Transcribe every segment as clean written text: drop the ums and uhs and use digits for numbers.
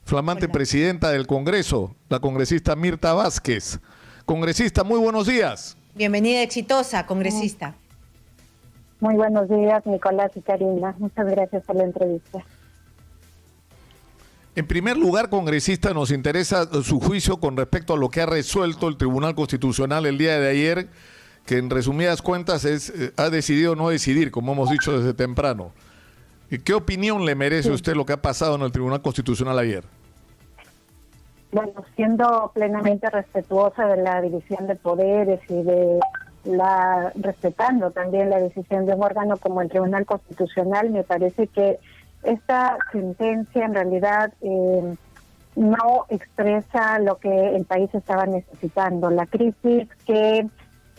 flamante Hola. presidenta del Congreso, la congresista Mirta Vázquez. Congresista, muy buenos días. Bienvenida exitosa, congresista. Muy buenos días, Nicolás y Karina. Muchas gracias por la entrevista. En primer lugar, congresista, nos interesa su juicio con respecto a lo que ha resuelto el Tribunal Constitucional el día de ayer, que en resumidas cuentas ha decidido no decidir, como hemos dicho desde temprano. ¿Qué opinión le merece a usted lo que ha pasado en el Tribunal Constitucional ayer? Bueno, siendo plenamente respetuosa de la división de poderes y respetando también la decisión de un órgano como el Tribunal Constitucional, me parece que esta sentencia en realidad no expresa lo que el país estaba necesitando. La crisis que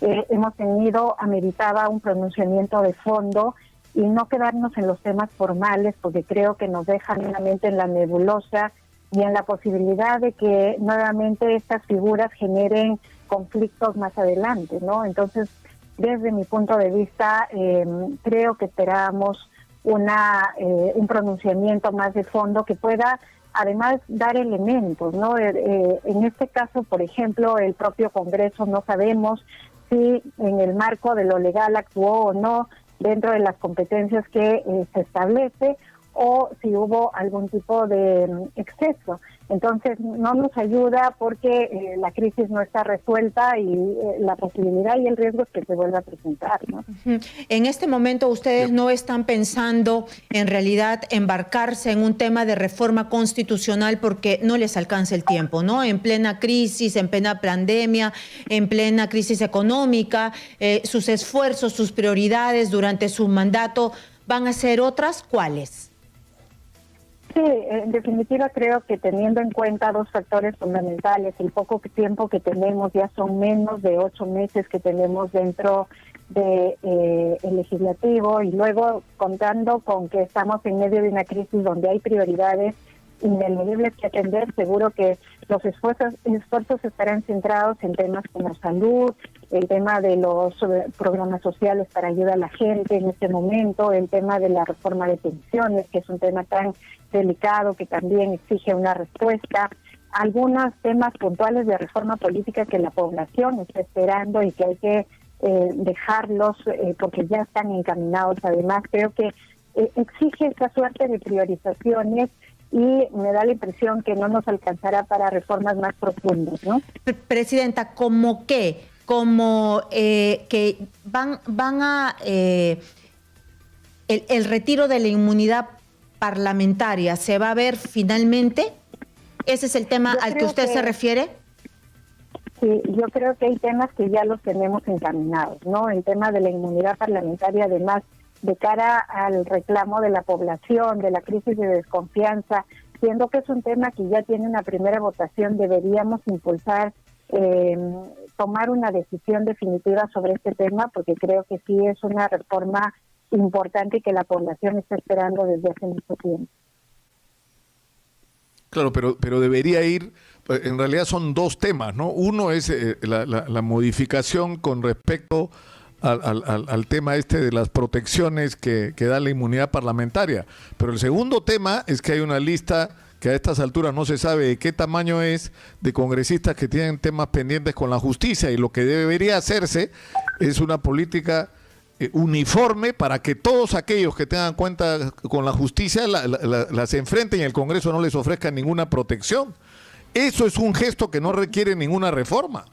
hemos tenido ameritaba un pronunciamiento de fondo y no quedarnos en los temas formales, porque creo que nos dejan nuevamente en la nebulosa y en la posibilidad de que nuevamente estas figuras generen conflictos más adelante, ¿no? Entonces, desde mi punto de vista, creo que esperábamos un pronunciamiento más de fondo que pueda además dar elementos, ¿no? En este caso, por ejemplo, el propio Congreso no sabemos si en el marco de lo legal actuó o no dentro de las competencias que se establece, o si hubo algún tipo de exceso. Entonces no nos ayuda porque la crisis no está resuelta y la posibilidad y el riesgo es que se vuelva a presentar, ¿no? En este momento ustedes no están pensando en realidad embarcarse en un tema de reforma constitucional porque no les alcanza el tiempo, ¿no? En plena crisis, en plena pandemia, en plena crisis económica, sus esfuerzos, sus prioridades durante su mandato van a ser otras, ¿cuáles? Sí, en definitiva creo que teniendo en cuenta dos factores fundamentales, el poco tiempo que tenemos, ya son menos de 8 meses que tenemos dentro de el legislativo, y luego contando con que estamos en medio de una crisis donde hay prioridades ineludibles que atender, seguro que los esfuerzos estarán centrados en temas como salud, el tema de los programas sociales para ayudar a la gente en este momento, el tema de la reforma de pensiones, que es un tema tan delicado que también exige una respuesta, algunos temas puntuales de reforma política que la población está esperando y que hay que dejarlos porque ya están encaminados. Además, creo que exige esa suerte de priorizaciones y me da la impresión que no nos alcanzará para reformas más profundas, ¿no? Presidenta, ¿cómo qué? Como que van a el retiro de la inmunidad parlamentaria se va a ver finalmente. ¿Ese es el tema al que usted se refiere? Sí, yo creo que hay temas que ya los tenemos encaminados, ¿no? El tema de la inmunidad parlamentaria, además, de cara al reclamo de la población, de la crisis de desconfianza, siendo que es un tema que ya tiene una primera votación, deberíamos impulsar, tomar una decisión definitiva sobre este tema, porque creo que sí es una reforma importante y que la población está esperando desde hace mucho tiempo. Claro, pero debería ir, en realidad son dos temas, ¿no? Uno es la modificación con respecto al tema este de las protecciones que da la inmunidad parlamentaria, pero el segundo tema es que hay una lista que a estas alturas no se sabe de qué tamaño es, de congresistas que tienen temas pendientes con la justicia, y lo que debería hacerse es una política uniforme para que todos aquellos que tengan cuenta con la justicia las enfrenten y el Congreso no les ofrezca ninguna protección. Eso es un gesto que no requiere ninguna reforma.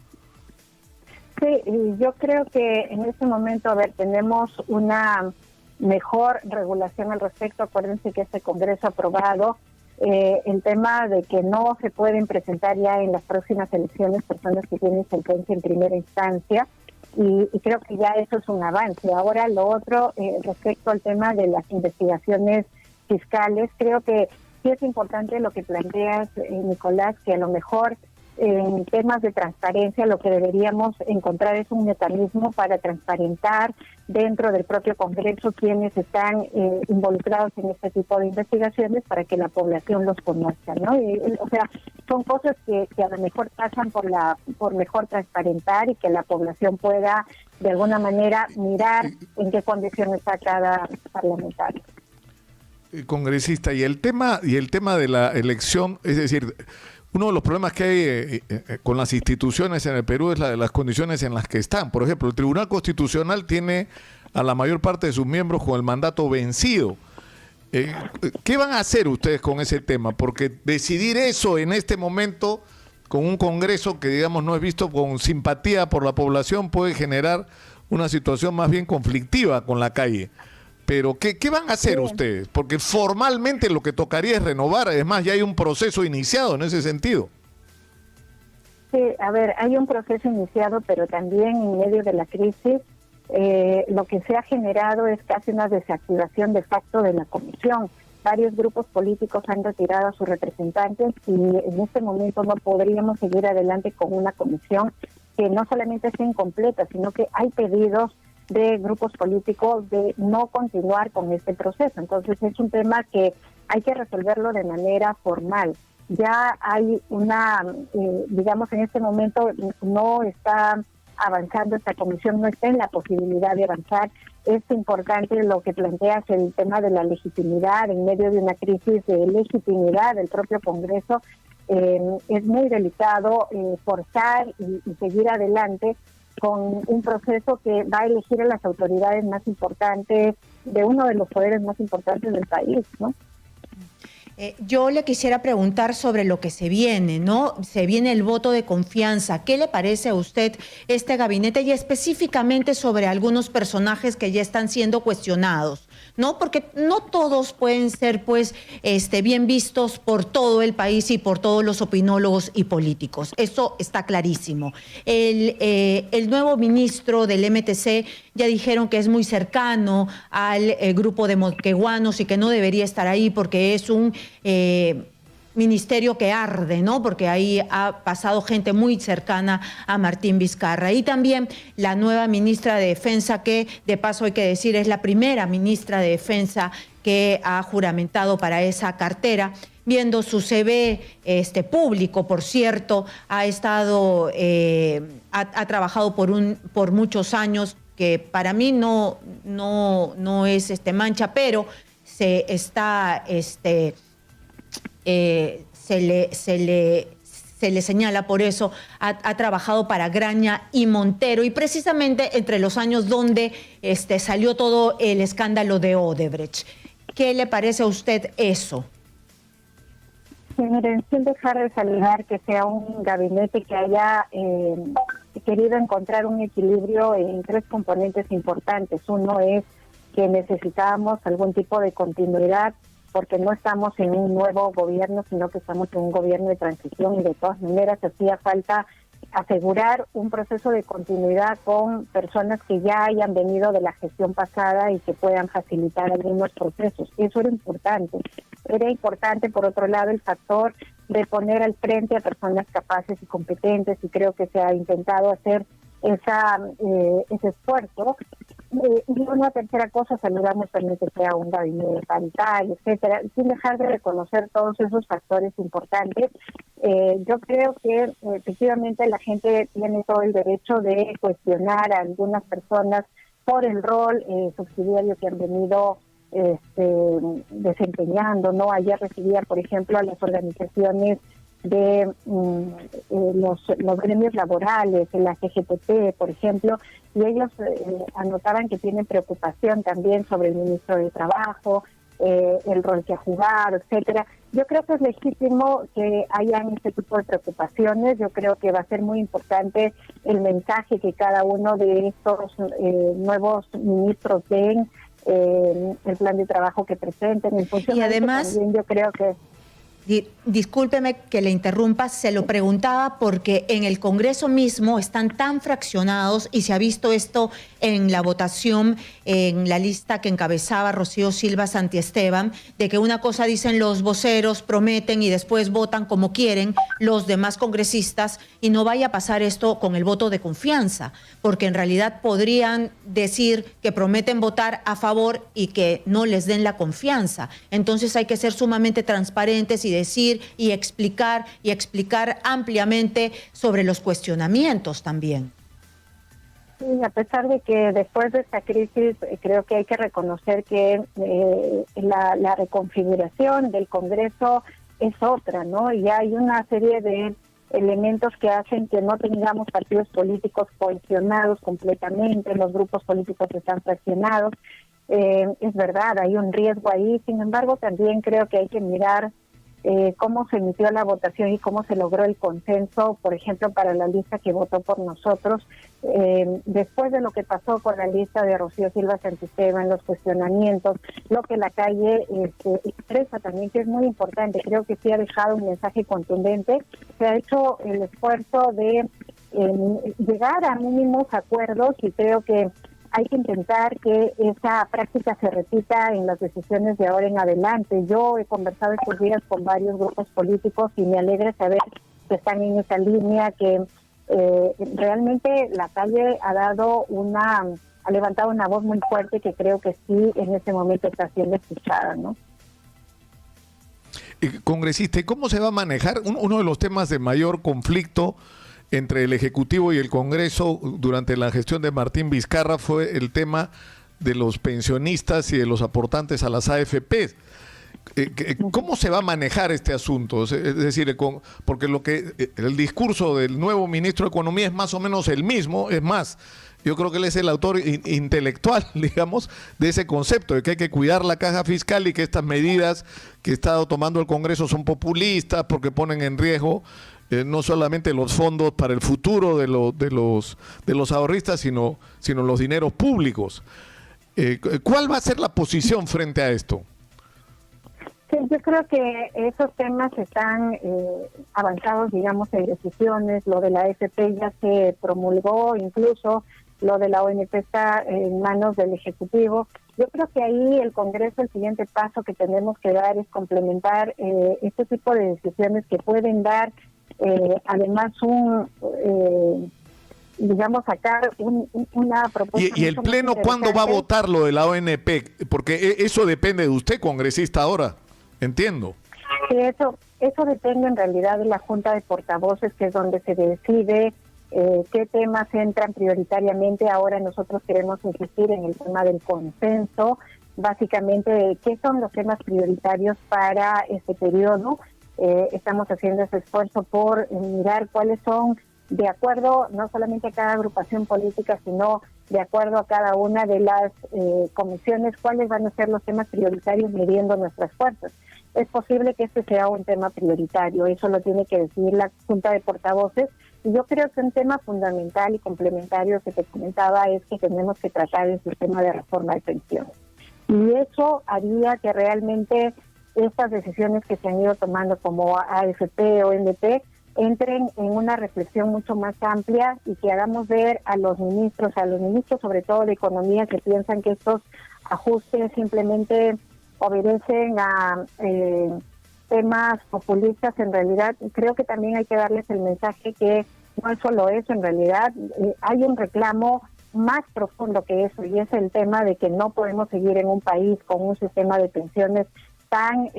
Sí, y yo creo que en este momento, tenemos una mejor regulación al respecto. Acuérdense que este Congreso ha aprobado el tema de que no se pueden presentar ya en las próximas elecciones personas que tienen sentencia en primera instancia, y creo que ya eso es un avance. Ahora lo otro, respecto al tema de las investigaciones fiscales, creo que sí es importante lo que planteas, Nicolás, que a lo mejor en temas de transparencia lo que deberíamos encontrar es un mecanismo para transparentar dentro del propio Congreso quienes están involucrados en este tipo de investigaciones para que la población los conozca, ¿no? O sea, son cosas que a lo mejor pasan por mejor transparentar y que la población pueda de alguna manera mirar en qué condición está cada parlamentario. congresista, y el tema de la elección, es decir, uno de los problemas que hay con las instituciones en el Perú es la de las condiciones en las que están. Por ejemplo, el Tribunal Constitucional tiene a la mayor parte de sus miembros con el mandato vencido. ¿Qué van a hacer ustedes con ese tema? Porque decidir eso en este momento, con un Congreso que, digamos, no es visto con simpatía por la población, puede generar una situación más bien conflictiva con la calle. Pero, ¿qué van a hacer ustedes? Porque formalmente lo que tocaría es renovar. Además, ya hay un proceso iniciado en ese sentido. Sí, a ver, hay un proceso iniciado, pero también en medio de la crisis, lo que se ha generado es casi una desactivación de facto de la comisión. Varios grupos políticos han retirado a sus representantes y en este momento no podríamos seguir adelante con una comisión que no solamente esté incompleta, sino que hay pedidos de grupos políticos de no continuar con este proceso. Entonces es un tema que hay que resolverlo de manera formal. Ya hay una, digamos, en este momento no está avanzando esta comisión, no está en la posibilidad de avanzar. Es importante lo que planteas, el tema de la legitimidad en medio de una crisis de legitimidad del propio Congreso. Es muy delicado forzar y seguir adelante con un proceso que va a elegir a las autoridades más importantes de uno de los poderes más importantes del país, ¿no? Yo le quisiera preguntar sobre lo que se viene, ¿no? Se viene el voto de confianza. ¿Qué le parece a usted este gabinete y específicamente sobre algunos personajes que ya están siendo cuestionados, ¿no? Porque no todos pueden ser, pues, bien vistos por todo el país y por todos los opinólogos y políticos. Eso está clarísimo. El nuevo ministro del MTC ya dijeron que es muy cercano al grupo de moqueguanos y que no debería estar ahí porque es un ministerio que arde, ¿no? Porque ahí ha pasado gente muy cercana a Martín Vizcarra. Y también la nueva ministra de Defensa, que de paso hay que decir es la primera ministra de Defensa que ha juramentado para esa cartera. Viendo su CV público, por cierto, ha estado, ha trabajado por muchos años, que para mí no es mancha, pero se está se le señala por eso, ha trabajado para Graña y Montero, y precisamente entre los años donde salió todo el escándalo de Odebrecht. ¿Qué le parece a usted eso? Sí, miren, sin dejar de saludar que sea un gabinete que haya querido encontrar un equilibrio en tres componentes importantes. Uno es que necesitábamos algún tipo de continuidad porque no estamos en un nuevo gobierno, sino que estamos en un gobierno de transición y de todas maneras hacía falta asegurar un proceso de continuidad con personas que ya hayan venido de la gestión pasada y que puedan facilitar algunos procesos. Eso era importante. Era importante, por otro lado, el factor de poner al frente a personas capaces y competentes, y creo que se ha intentado hacer ese esfuerzo. Y una tercera cosa, saludamos también que sea un gabinete paritario, etcétera, sin dejar de reconocer todos esos factores importantes. Yo creo que efectivamente la gente tiene todo el derecho de cuestionar a algunas personas por el rol subsidiario que han venido desempeñando, ¿no? Ayer recibía, por ejemplo, a las organizaciones de los gremios laborales, la CGTP, por ejemplo, y ellos anotaban que tienen preocupación también sobre el ministro de Trabajo, el rol que ha jugado, etcétera. Yo creo que es legítimo que hayan este tipo de preocupaciones. Yo creo que va a ser muy importante el mensaje que cada uno de estos nuevos ministros den, el plan de trabajo que presenten. Y además, también yo creo que discúlpeme que le interrumpa, se lo preguntaba porque en el Congreso mismo están tan fraccionados y se ha visto esto en la votación, en la lista que encabezaba Rocío Silva Santiesteban, de que una cosa dicen los voceros, prometen y después votan como quieren los demás congresistas, y no vaya a pasar esto con el voto de confianza, porque en realidad podrían decir que prometen votar a favor y que no les den la confianza. Entonces hay que ser sumamente transparentes y decir y explicar ampliamente sobre los cuestionamientos también. Sí, a pesar de que después de esta crisis creo que hay que reconocer que la reconfiguración del Congreso es otra, ¿no? Y hay una serie de elementos que hacen que no tengamos partidos políticos cohesionados completamente, los grupos políticos están fraccionados. Es verdad, hay un riesgo ahí, sin embargo también creo que hay que mirar cómo se emitió la votación y cómo se logró el consenso, por ejemplo, para la lista que votó por nosotros. Después de lo que pasó con la lista de Rocío Silva Santisteban, los cuestionamientos, lo que la calle expresa también, que es muy importante, creo que sí ha dejado un mensaje contundente, se ha hecho el esfuerzo de llegar a mínimos acuerdos y creo que hay que intentar que esa práctica se repita en las decisiones de ahora en adelante. Yo he conversado estos días con varios grupos políticos y me alegra saber que están en esa línea, que realmente la calle ha levantado una voz muy fuerte que creo que sí en este momento está siendo escuchada, ¿no? Congresista, ¿y cómo se va a manejar uno de los temas de mayor conflicto entre el Ejecutivo y el Congreso durante la gestión de Martín Vizcarra? Fue el tema de los pensionistas y de los aportantes a las AFP. ¿Cómo se va a manejar este asunto? Es decir, porque el discurso del nuevo ministro de Economía es más o menos el mismo, es más, yo creo que él es el autor intelectual, digamos, de ese concepto, de que hay que cuidar la caja fiscal y que estas medidas que está tomando el Congreso son populistas porque ponen en riesgo no solamente los fondos para el futuro de los ahorristas, sino los dineros públicos. ¿Cuál va a ser la posición frente a esto? Sí, yo creo que esos temas están avanzados, digamos, en decisiones. Lo de la AFP ya se promulgó, incluso lo de la ONP está en manos del Ejecutivo. Yo creo que ahí el Congreso, el siguiente paso que tenemos que dar es complementar este tipo de decisiones que pueden dar además digamos, sacar una propuesta. ¿Y el Pleno cuándo va a votar lo de la ONP? Porque eso depende de usted, congresista, ahora, entiendo. Sí, eso depende en realidad de la Junta de Portavoces, que es donde se decide qué temas entran prioritariamente. Ahora nosotros queremos insistir en el tema del consenso, básicamente qué son los temas prioritarios para este periodo. Estamos haciendo ese esfuerzo por mirar cuáles son, de acuerdo no solamente a cada agrupación política, sino de acuerdo a cada una de las comisiones, cuáles van a ser los temas prioritarios midiendo nuestras fuerzas. Es posible que este sea un tema prioritario, eso lo tiene que decidir la Junta de Portavoces, y yo creo que un tema fundamental y complementario que te comentaba es que tenemos que tratar el sistema de reforma de pensiones. Y eso haría que realmente estas decisiones que se han ido tomando como AFP o NP entren en una reflexión mucho más amplia y que hagamos ver a los ministros sobre todo de Economía, que piensan que estos ajustes simplemente obedecen a temas populistas. En realidad creo que también hay que darles el mensaje que no es solo eso, en realidad hay un reclamo más profundo que eso, y es el tema de que no podemos seguir en un país con un sistema de pensiones tan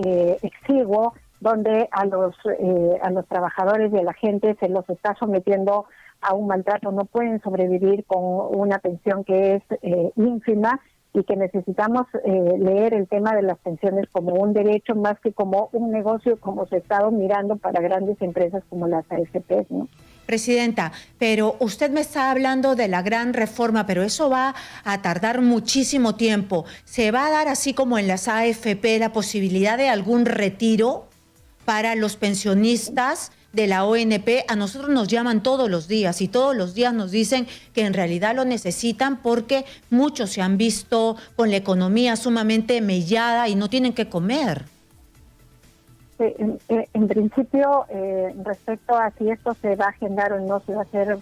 exiguo, donde a los trabajadores y a la gente se los está sometiendo a un maltrato. No pueden sobrevivir con una pensión que es ínfima, y que necesitamos leer el tema de las pensiones como un derecho más que como un negocio, como se ha estado mirando para grandes empresas como las AFP, ¿no? Presidenta, pero usted me está hablando de la gran reforma, pero eso va a tardar muchísimo tiempo. ¿Se va a dar, así como en las AFP, la posibilidad de algún retiro para los pensionistas de la ONP? A nosotros nos llaman todos los días y todos los días nos dicen que en realidad lo necesitan porque muchos se han visto con la economía sumamente mellada y no tienen que comer. En principio, respecto a si esto se va a agendar o no, se va a hacer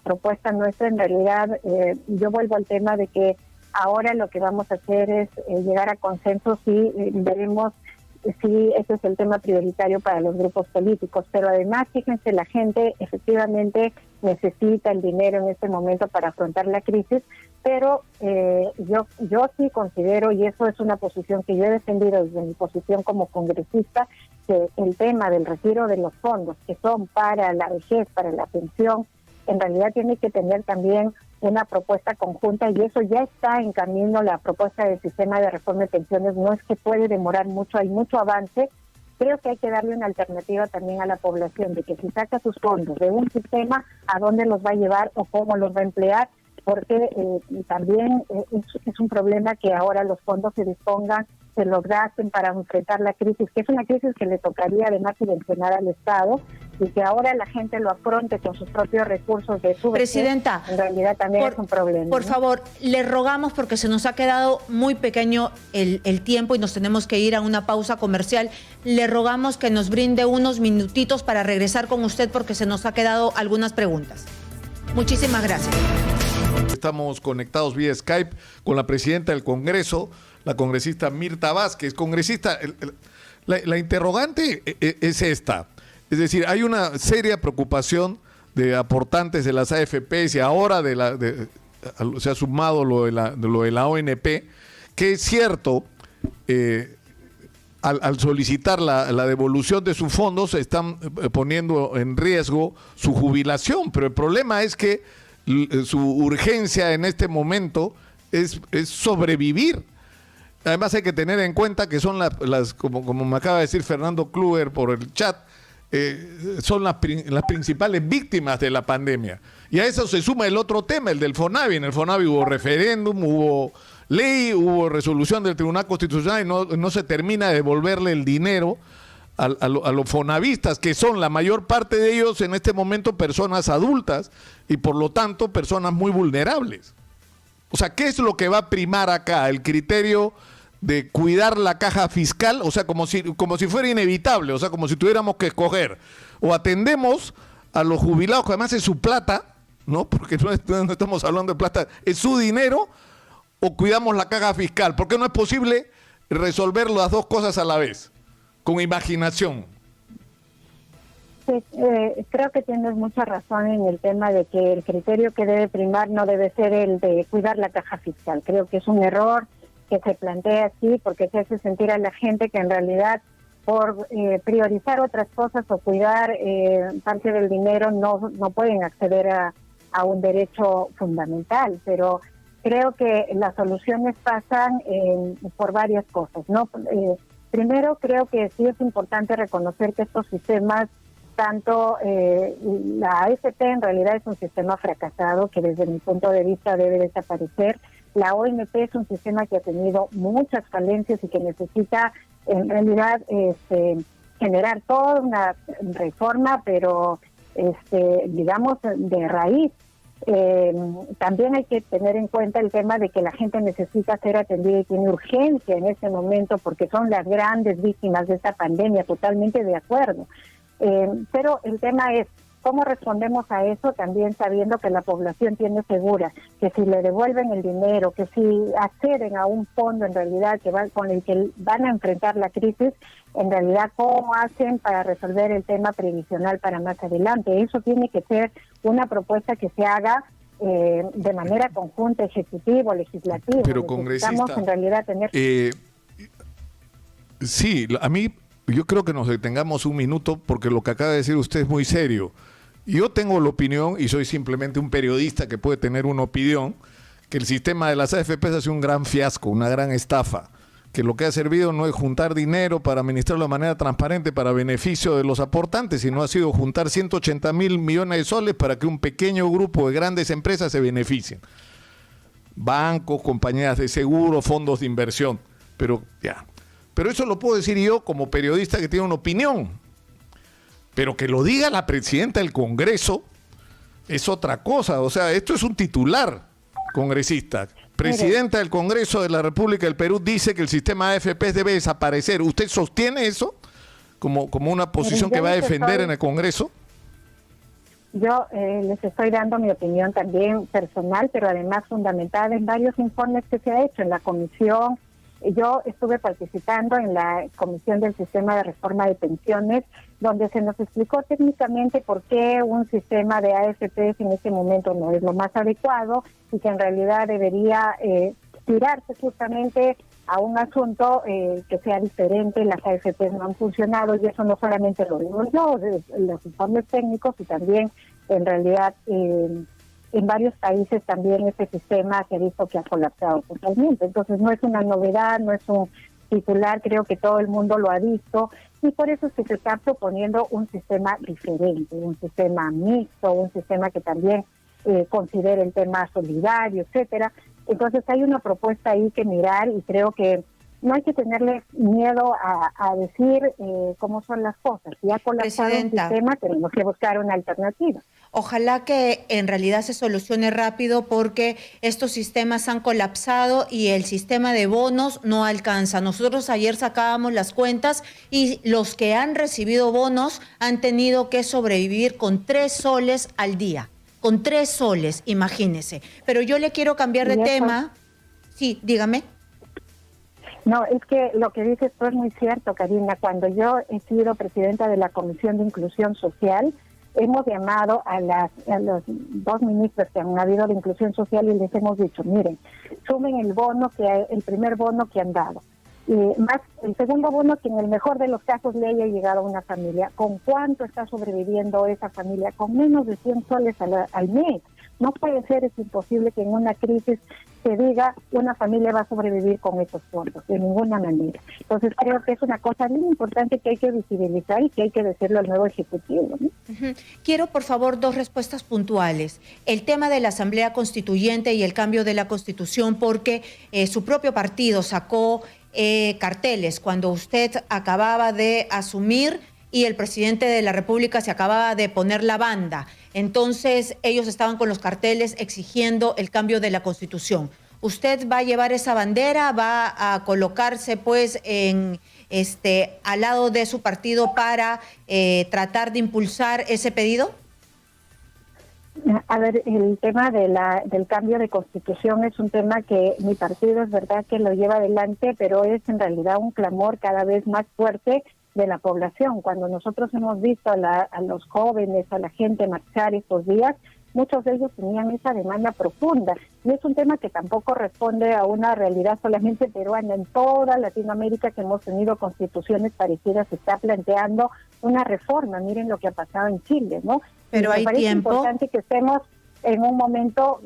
propuesta nuestra, en realidad yo vuelvo al tema de que ahora lo que vamos a hacer es llegar a consensos y veremos si ese es el tema prioritario para los grupos políticos. Pero además, fíjense, la gente efectivamente necesita el dinero en este momento para afrontar la crisis, pero yo sí considero, y eso es una posición que yo he defendido desde mi posición como congresista, que el tema del retiro de los fondos que son para la vejez, para la pensión, en realidad tiene que tener también una propuesta conjunta, y eso ya está en camino. La propuesta del sistema de reforma de pensiones no es que puede demorar mucho, hay mucho avance. Creo que hay que darle una alternativa también a la población, de que si saca sus fondos de un sistema, ¿a dónde los va a llevar o cómo los va a emplear? Porque también es un problema que ahora los fondos se dispongan, se los gasten para enfrentar la crisis, que es una crisis que le tocaría además subvencionar al Estado, y que ahora la gente lo afronte con sus propios recursos de su Presidenta, en realidad también es un problema. Por favor, le rogamos, porque se nos ha quedado muy pequeño el tiempo y nos tenemos que ir a una pausa comercial, le rogamos que nos brinde unos minutitos para regresar con usted, porque se nos ha quedado algunas preguntas. Muchísimas gracias. Estamos conectados vía Skype con la presidenta del Congreso, la congresista Mirta Vázquez. Congresista, la interrogante es esta. Es decir, hay una seria preocupación de aportantes de las AFPs, y ahora se ha sumado lo de la ONP, que es cierto, al solicitar la devolución de sus fondos están poniendo en riesgo su jubilación, pero el problema es que su urgencia en este momento es sobrevivir. Además hay que tener en cuenta que son como me acaba de decir Fernando Kluwer por el chat, son las principales víctimas de la pandemia. Y a eso se suma el otro tema, el del FONAVI. En el FONAVI hubo referéndum, hubo ley, hubo resolución del Tribunal Constitucional, y no se termina de devolverle el dinero a los fonavistas, que son la mayor parte de ellos en este momento personas adultas y por lo tanto personas muy vulnerables. O sea, ¿qué es lo que va a primar acá? ¿El criterio de cuidar la caja fiscal? O sea, como si fuera inevitable, o sea, como si tuviéramos que escoger. O atendemos a los jubilados, que además es su plata, ¿no? Porque no estamos hablando de plata, es su dinero, o cuidamos la caja fiscal. ¿Por qué no es posible resolver las dos cosas a la vez, con imaginación? Sí, creo que tienes mucha razón en el tema de que el criterio que debe primar no debe ser el de cuidar la caja fiscal. Creo que es un error que se plantea así, porque se hace sentir a la gente que en realidad por priorizar otras cosas o cuidar parte del dinero no pueden acceder a un derecho fundamental. Pero creo que las soluciones pasan por varias cosas, ¿no? Primero, creo que sí es importante reconocer que estos sistemas, tanto la AFP en realidad es un sistema fracasado que desde mi punto de vista debe desaparecer. La ONP es un sistema que ha tenido muchas falencias y que necesita en realidad generar toda una reforma, pero digamos de raíz. También hay que tener en cuenta el tema de que la gente necesita ser atendida y tiene urgencia en este momento porque son las grandes víctimas de esta pandemia, totalmente de acuerdo. Pero el tema es cómo respondemos a eso, también sabiendo que la población tiene segura que si le devuelven el dinero, que si acceden a un fondo en realidad con el que van a enfrentar la crisis, en realidad cómo hacen para resolver el tema previsional para más adelante. Eso tiene que ser una propuesta que se haga de manera conjunta, ejecutivo, legislativo. Pero congresista, en realidad tener... sí, a mí yo creo que nos detengamos un minuto, porque lo que acaba de decir usted es muy serio. Yo tengo la opinión, y soy simplemente un periodista que puede tener una opinión, que el sistema de las AFPs ha sido un gran fiasco, una gran estafa, que lo que ha servido no es juntar dinero para administrarlo de manera transparente para beneficio de los aportantes, sino ha sido juntar 180.000 millones de soles para que un pequeño grupo de grandes empresas se beneficien. Bancos, compañías de seguro, fondos de inversión, pero eso lo puedo decir yo como periodista que tiene una opinión. Pero que lo diga la presidenta del Congreso es otra cosa. O sea, esto es un titular, congresista. Presidenta del Congreso de la República del Perú dice que el sistema de AFPs debe desaparecer. ¿Usted sostiene eso como una posición que va a defender en el Congreso? Yo les estoy dando mi opinión también personal, pero además fundamentada en varios informes que se ha hecho en la comisión. Yo estuve participando en la Comisión del Sistema de Reforma de Pensiones, donde se nos explicó técnicamente por qué un sistema de AFPs en este momento no es lo más adecuado y que en realidad debería tirarse justamente a un asunto que sea diferente. Las AFPs no han funcionado, y eso no solamente lo digo yo, los informes técnicos, y también en realidad en varios países también este sistema se ha visto que ha colapsado totalmente. Entonces no es una novedad, no es un titular, creo que todo el mundo lo ha visto, y por eso es que se está proponiendo un sistema diferente, un sistema mixto, un sistema que también considere el tema solidario, etcétera. Entonces hay una propuesta ahí que mirar, y creo que no hay que tenerle miedo a decir cómo son las cosas. Si ha colapsado el sistema, tenemos que buscar una alternativa. Ojalá que en realidad se solucione rápido, porque estos sistemas han colapsado y el sistema de bonos no alcanza. Nosotros ayer sacábamos las cuentas y los que han recibido bonos han tenido que sobrevivir con 3 soles al día. Con 3 soles, imagínese. Pero yo le quiero cambiar de tema. Sí, dígame. No, es que lo que dices tú es muy cierto, Karina. Cuando yo he sido presidenta de la Comisión de Inclusión Social, hemos llamado a los 2 ministros que han habido de Inclusión Social y les hemos dicho, miren, sumen el primer bono que han dado. Y más el segundo bono, que en el mejor de los casos le haya llegado a una familia. ¿Con cuánto está sobreviviendo esa familia? Con menos de 100 soles al mes. No puede ser, es imposible que en una crisis se diga una familia va a sobrevivir con esos fondos, de ninguna manera. Entonces creo que es una cosa muy importante que hay que visibilizar y que hay que decirlo al nuevo Ejecutivo, ¿no? Quiero, por favor, 2 respuestas puntuales. El tema de la Asamblea Constituyente y el cambio de la Constitución, porque su propio partido sacó carteles cuando usted acababa de asumir y el presidente de la República se acababa de poner la banda. Entonces ellos estaban con los carteles exigiendo el cambio de la Constitución. ¿Usted va a llevar esa bandera? ¿Va a colocarse pues al lado de su partido para tratar de impulsar ese pedido? A ver, el tema del cambio de Constitución es un tema que mi partido es verdad que lo lleva adelante, pero es en realidad un clamor cada vez más fuerte de la población. Cuando nosotros hemos visto a los jóvenes, a la gente marchar estos días, muchos de ellos tenían esa demanda profunda, y es un tema que tampoco responde a una realidad solamente peruana. En toda Latinoamérica, que hemos tenido constituciones parecidas, se está planteando una reforma. Miren lo que ha pasado en Chile, ¿no? Pero hay tiempo. Es importante que estemos en un momento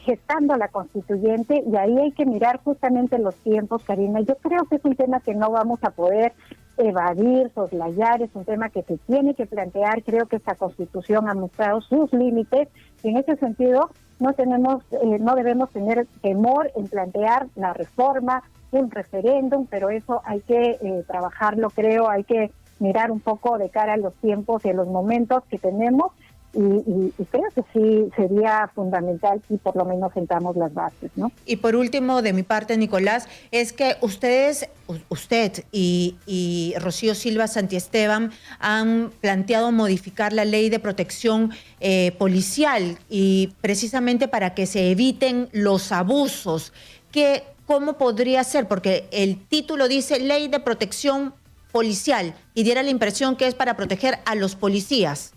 gestando la constituyente, y ahí hay que mirar justamente los tiempos, Karina. Yo creo que es un tema que no vamos a poder evadir, soslayar, es un tema que se tiene que plantear. Creo que esta Constitución ha mostrado sus límites, y en ese sentido no debemos tener temor en plantear la reforma, un referéndum, pero eso hay que trabajarlo, creo, hay que mirar un poco de cara a los tiempos y a los momentos que tenemos, y creo que sí sería fundamental si por lo menos sentamos las bases, ¿no? Y por último, de mi parte, Nicolás, es que usted y Rocío Silva Santiesteban han planteado modificar la ley de protección policial, y precisamente para que se eviten los abusos. ¿Cómo podría ser? Porque el título dice Ley de Protección Policial y diera la impresión que es para proteger a los policías.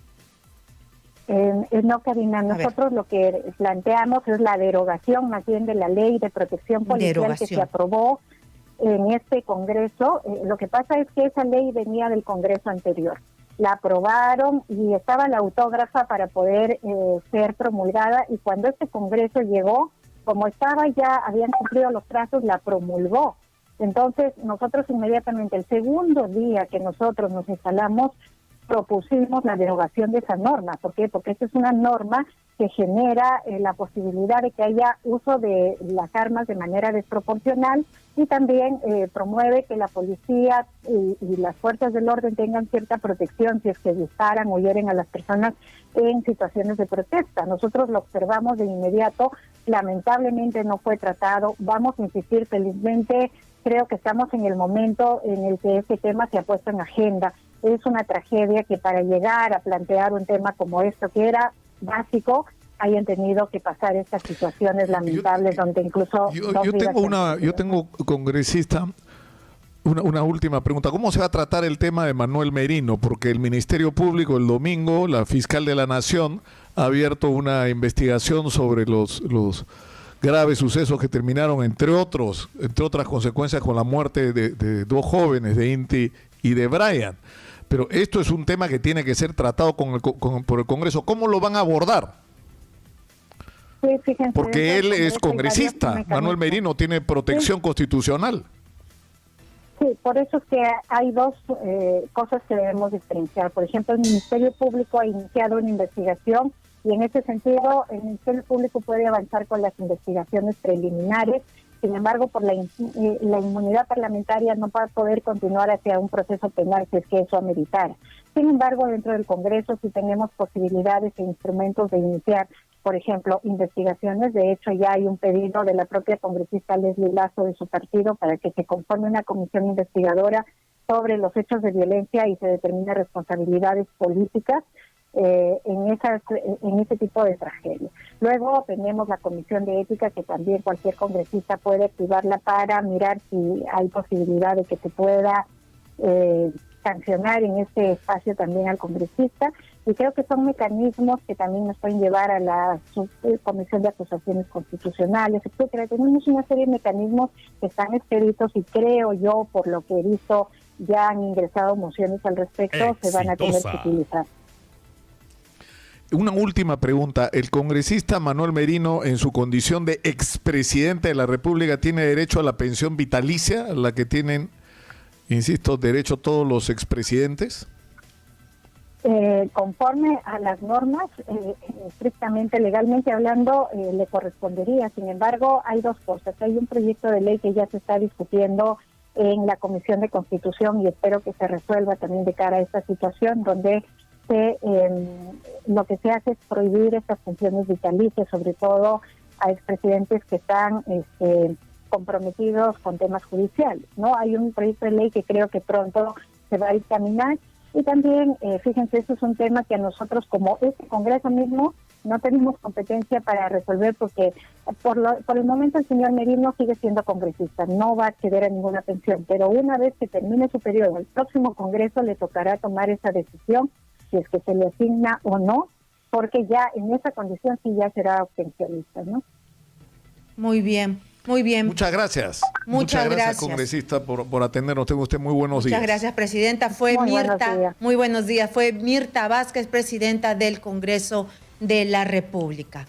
No, Karina, nosotros lo que planteamos es la derogación más bien de la Ley de Protección Policial que se aprobó en este Congreso. Lo que pasa es que esa ley venía del Congreso anterior. La aprobaron y estaba la autógrafa para poder ser promulgada, y cuando este Congreso llegó, como estaba ya, habían cumplido los plazos, la promulgó. Entonces nosotros inmediatamente, el segundo día que nosotros nos instalamos, propusimos la derogación de esa norma. ¿Por qué? Porque esta es una norma que genera la posibilidad de que haya uso de las armas de manera desproporcional, y también promueve que la policía y las fuerzas del orden tengan cierta protección si es que disparan o hieren a las personas en situaciones de protesta. Nosotros lo observamos de inmediato, lamentablemente no fue tratado. Vamos a insistir, felizmente creo que estamos en el momento en el que este tema se ha puesto en agenda. Es una tragedia que para llegar a plantear un tema como esto, que era básico, hayan tenido que pasar estas situaciones lamentables donde incluso... Yo tengo, congresista, una última pregunta. ¿Cómo se va a tratar el tema de Manuel Merino? Porque el Ministerio Público el domingo, la fiscal de la Nación, ha abierto una investigación sobre los graves sucesos que terminaron, entre otras consecuencias, con la muerte de dos jóvenes, de Inti y de Brian. Pero esto es un tema que tiene que ser tratado por el Congreso. ¿Cómo lo van a abordar? Sí, fíjense, porque él es congresista, Manuel Merino tiene protección constitucional. Sí, por eso es que hay dos cosas que debemos diferenciar. Por ejemplo, el Ministerio Público ha iniciado una investigación y en ese sentido el Ministerio Público puede avanzar con las investigaciones preliminares. Sin embargo, por la inmunidad parlamentaria no va a poder continuar hacia un proceso penal si es que eso ameritara. Sin embargo, dentro del Congreso sí tenemos posibilidades e instrumentos de iniciar, por ejemplo, investigaciones. De hecho, ya hay un pedido de la propia congresista Leslie Lazo de su partido para que se conforme una comisión investigadora sobre los hechos de violencia y se determine responsabilidades políticas en ese tipo de tragedia. Luego tenemos la Comisión de Ética, que también cualquier congresista puede activarla para mirar si hay posibilidad de que se pueda sancionar en este espacio también al congresista, y creo que son mecanismos que también nos pueden llevar a la Comisión de Acusaciones Constitucionales, etcétera. Tenemos una serie de mecanismos que están expeditos y creo yo, por lo que he visto, ya han ingresado mociones al respecto, se van a tener que utilizar. Una última pregunta. ¿El congresista Manuel Merino, en su condición de expresidente de la República, tiene derecho a la pensión vitalicia, a la que tienen, insisto, derecho todos los expresidentes? Conforme a las normas, estrictamente legalmente hablando, le correspondería. Sin embargo, hay dos cosas. Hay un proyecto de ley que ya se está discutiendo en la Comisión de Constitución y espero que se resuelva también de cara a esta situación, donde lo que se hace es prohibir estas pensiones vitalicias, sobre todo a expresidentes que están comprometidos con temas judiciales, ¿no? Hay un proyecto de ley que creo que pronto se va a dictaminar y también, fíjense, eso es un tema que a nosotros como este Congreso mismo no tenemos competencia para resolver porque por el momento el señor Merino sigue siendo congresista, no va a acceder a ninguna pensión, pero una vez que termine su periodo, el próximo Congreso le tocará tomar esa decisión si es que se le asigna o no, porque ya en esa condición sí ya será pensionista, ¿no? Muy bien, muy bien. Muchas gracias. Muchas gracias, congresista, por atendernos. Tenga usted muy buenos días. Muchas gracias, presidenta. Fue Mirta, muy buenos días. Fue Mirta Vázquez, presidenta del Congreso de la República.